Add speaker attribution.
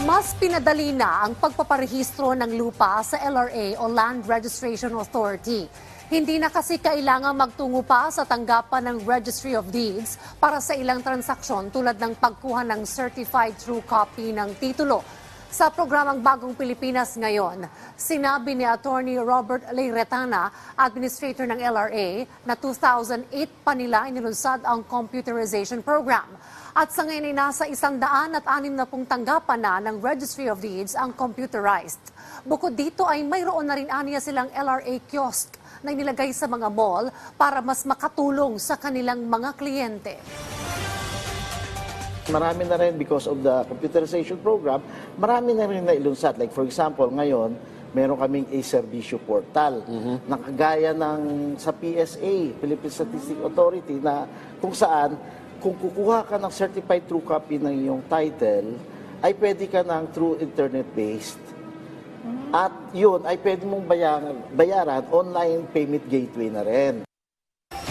Speaker 1: Mas pinadali na ang pagpaparehistro ng lupa sa LRA o Land Registration Authority. Hindi na kasi kailangan magtungo pa sa tanggapan ng Registry of Deeds para sa ilang transaksyon tulad ng pagkuha ng certified true copy ng titulo. Sa programang Bagong Pilipinas ngayon, sinabi ni Attorney Robert Leyretana, Administrator ng LRA, na 2008 pa nila inilunsad ang computerization program. At sa ngayon ay nasa 160 tanggapan na ng Registry of Deeds ang computerized. Bukod dito ay mayroon na rin aniya silang LRA kiosk na inilagay sa mga mall para mas makatulong sa kanilang mga kliyente.
Speaker 2: Marami na rin because of the computerization program, marami na rin nailunsad. Like for example, ngayon, meron kaming e-servisyo portal na kagaya ng sa PSA, Philippine Statistics Authority, na kung saan, kung kukuha ka ng certified true copy ng iyong title, ay pwede ka ng through internet-based. At yun ay pwede mong bayaran online payment gateway na rin.